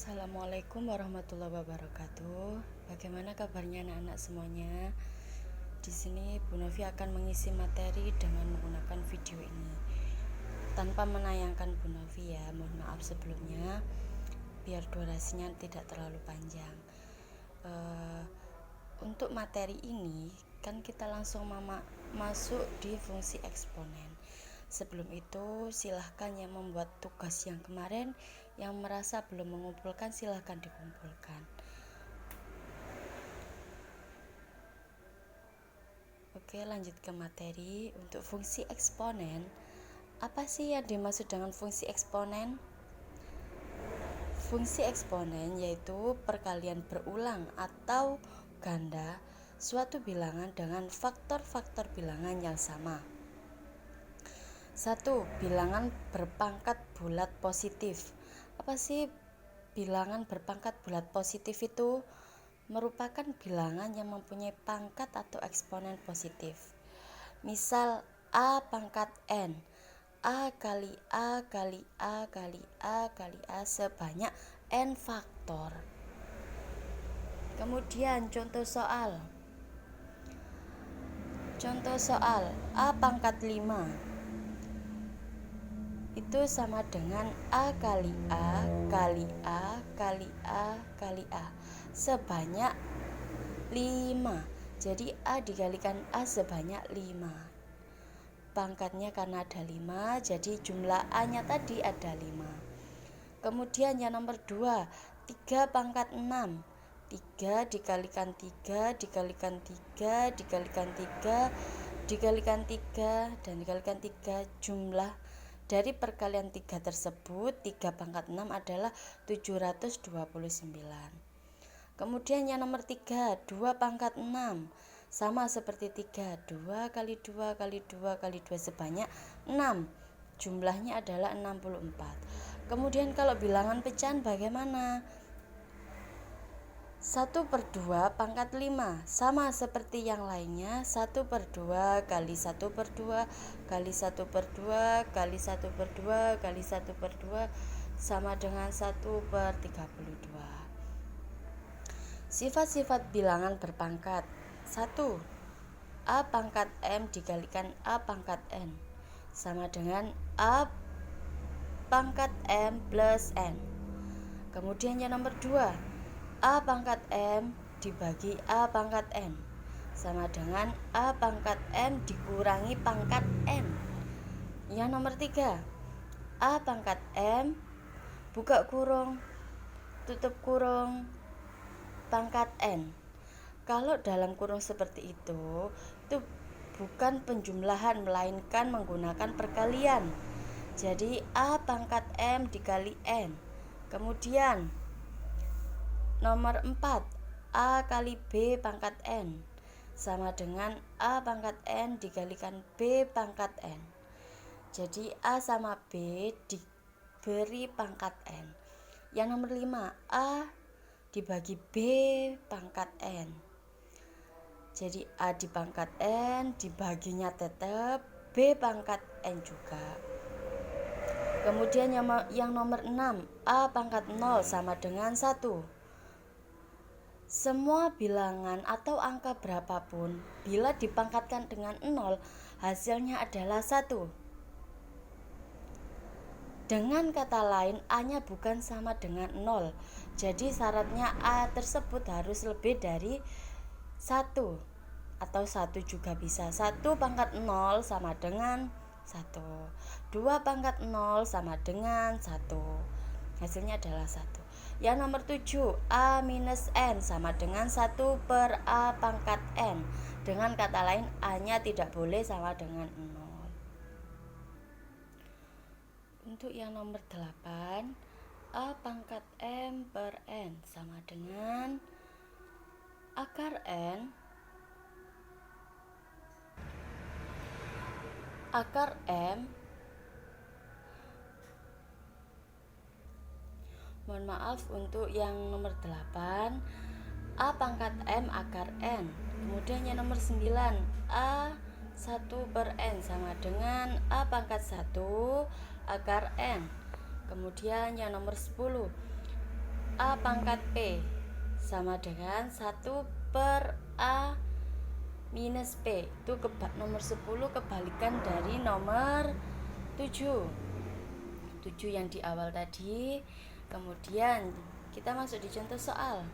Assalamualaikum warahmatullahi wabarakatuh. Bagaimana kabarnya anak-anak semuanya? Di sini Bu Novi akan mengisi materi dengan menggunakan video ini. Tanpa menayangkan Bu Novi ya, mohon maaf sebelumnya, biar durasinya tidak terlalu panjang. Untuk materi ini kan kita langsung masuk di fungsi eksponen. Sebelum itu silahkan yang membuat tugas yang kemarin, yang merasa belum mengumpulkan silahkan dikumpulkan. Oke, lanjut ke materi. Untuk fungsi eksponen, apa sih yang dimaksud dengan fungsi eksponen? Fungsi eksponen yaitu perkalian berulang atau ganda suatu bilangan dengan faktor-faktor bilangan yang sama. 1. Bilangan berpangkat bulat positif. Apa sih bilangan berpangkat bulat positif itu? Merupakan bilangan yang mempunyai pangkat atau eksponen positif. Misal A pangkat N, A kali A kali A kali A kali A sebanyak N faktor. Kemudian contoh soal A pangkat 5 itu sama dengan A kali A kali A kali A kali A sebanyak 5. Jadi A dikalikan A sebanyak 5. Pangkatnya karena ada 5, jadi jumlah A nya tadi ada 5. Kemudian yang nomor 2, 3 pangkat 6. 3 dikalikan 3 dikalikan 3 dikalikan 3 dikalikan 3 dan dikalikan 3, jumlah dari perkalian 3 tersebut 3 pangkat 6 adalah 729. Kemudian yang nomor 3, 2 pangkat 6 sama seperti 3, 2 kali 2 kali 2 kali 2 sebanyak 6, jumlahnya adalah 64. Kemudian kalau bilangan pecahan bagaimana? 1/2 pangkat 5 sama seperti yang lainnya, 1/2 kali 1/2 kali 1/2 kali 1/2 kali 1/2 sama dengan 1/32. Sifat-sifat bilangan berpangkat. 1. A pangkat M dikalikan A pangkat N sama dengan A pangkat M plus N. Kemudian yang nomor 2, A pangkat M dibagi A pangkat N sama dengan A pangkat M dikurangi pangkat N. Yang nomor 3, A pangkat M buka kurung tutup kurung pangkat N. Kalau dalam kurung seperti itu bukan penjumlahan melainkan menggunakan perkalian. Jadi A pangkat M dikali N. Kemudian nomor 4, A kali B pangkat N sama dengan A pangkat N dikalikan B pangkat N. Jadi A sama B diberi pangkat N. Yang nomor 5, A dibagi B pangkat N. Jadi A di pangkat N dibaginya tetap B pangkat N juga. Kemudian yang nomor 6, A pangkat 0 sama dengan 1. Semua bilangan atau angka berapapun bila dipangkatkan dengan 0 hasilnya adalah 1. Dengan kata lain A-nya bukan sama dengan 0. Jadi syaratnya A tersebut harus lebih dari 1 atau 1 juga bisa. 1 pangkat 0 sama dengan 1. 2 pangkat 0 sama dengan 1. Hasilnya adalah 1. Yang nomor 7, A minus N sama dengan 1 per A pangkat N. Dengan kata lain A-nya tidak boleh sama dengan 0. Untuk yang nomor 8, A pangkat M per N sama dengan akar M. Mohon maaf, untuk yang nomor 8, A pangkat M akar N. Kemudian yang nomor 9, A 1 per N sama dengan A pangkat 1 akar N. Kemudian yang nomor 10, A pangkat P sama dengan 1 per A minus P. Itu nomor 10 kebalikan dari nomor 7 yang di awal tadi. Kemudian kita masuk di contoh soal.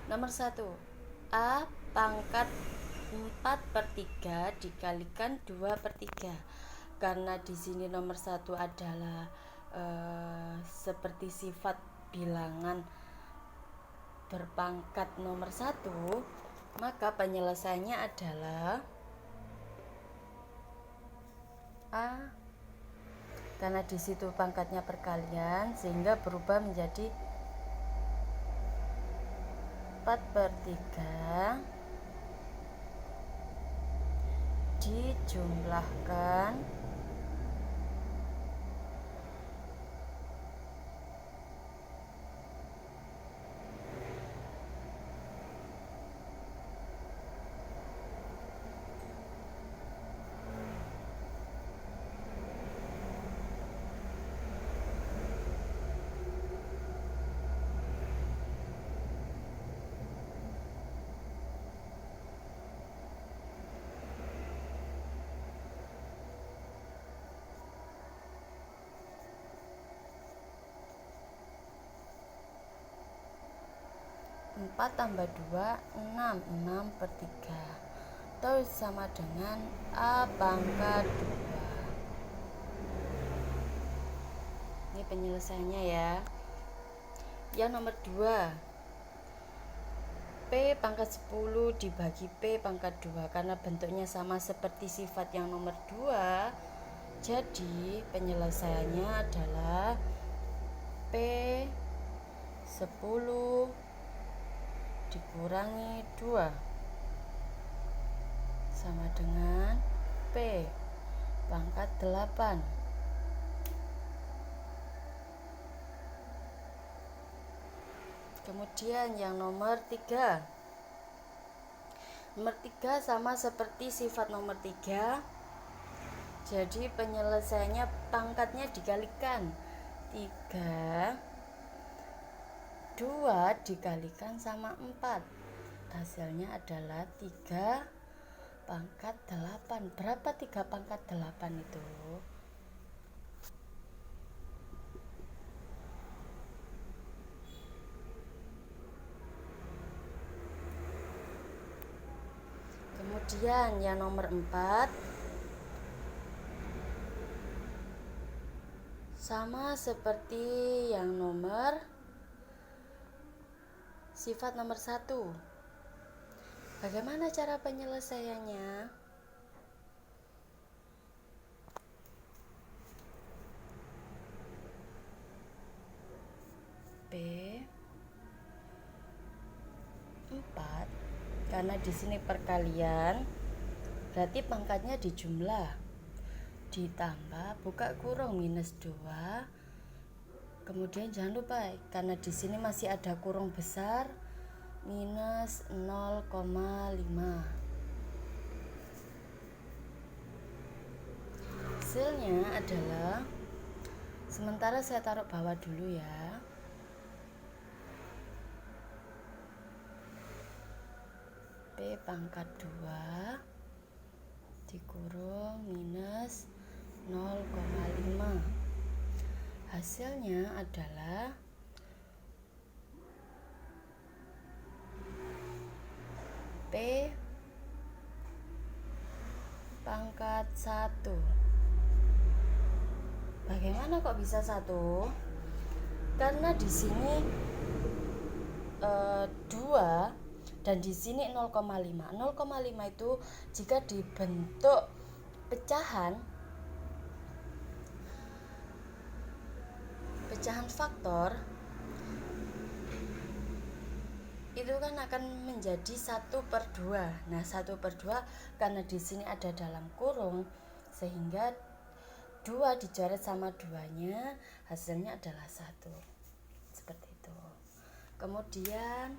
Nomor 1, A pangkat 4/3 dikalikan 2/3. Karena di sini nomor 1 adalah seperti sifat bilangan berpangkat nomor 1, maka penyelesaiannya adalah A, karena di situ pangkatnya perkalian sehingga berubah menjadi 4/3 dijumlahkan empat tambah 2 6 6/3 atau sama dengan A pangkat 2. Ini penyelesaiannya ya. Yang nomor 2, P pangkat 10 dibagi P pangkat 2. Karena bentuknya sama seperti sifat yang nomor 2, jadi penyelesaiannya adalah P 10 dikurangi 2 sama dengan P pangkat 8. Kemudian yang nomor 3. Nomor 3 sama seperti sifat nomor 3. Jadi penyelesaiannya pangkatnya dikalikan 3, 2 dikalikan sama 4. Hasilnya adalah 3 pangkat 8. Berapa 3 pangkat 8 itu? Kemudian yang nomor 4 sama seperti yang nomor sifat nomor 1. Bagaimana cara penyelesaiannya? P 4, karena di sini perkalian, berarti pangkatnya dijumlah, ditambah buka kurung minus 2. Kemudian jangan lupa, karena di sini masih ada kurung besar, minus 0,5. Hasilnya adalah, sementara saya taruh bawah dulu ya, P pangkat 2 dikurung minus 0,5. Hasilnya adalah P pangkat 1. Bagaimana kok bisa 1? Karena di sini 2 dan di sini 0,5. 0,5 itu jika dibentuk pecahan faktor, itu kan akan menjadi 1/2. Nah, 1/2 karena di sini ada dalam kurung, sehingga 2 dicoret sama 2-nya, hasilnya adalah 1. Seperti itu. Kemudian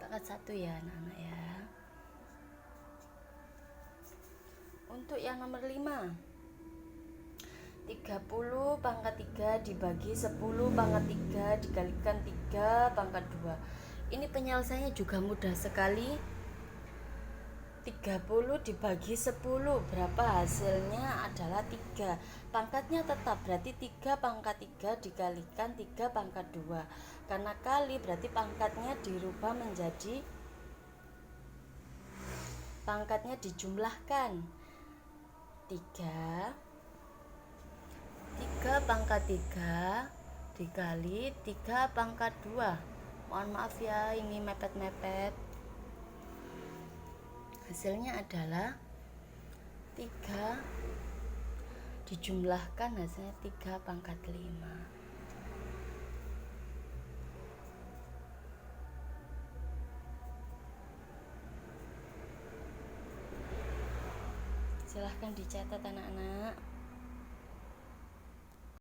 pangkat 1 ya anak-anak ya. Untuk yang nomor 5, 30 pangkat 3 dibagi 10 pangkat 3 dikalikan 3 pangkat 2. Ini penyelesaiannya juga mudah sekali. 30 dibagi 10 berapa? Hasilnya adalah 3. Pangkatnya tetap, berarti 3 pangkat 3 dikalikan 3 pangkat 2. Karena kali berarti pangkatnya dirubah menjadi, pangkatnya dijumlahkan. 3 pangkat 3 dikali 3 pangkat 2. Mohon maaf ya, ini mepet-mepet. Hasilnya adalah 3 dijumlahkan, hasilnya 3 pangkat 5. Silahkan dicatat anak-anak.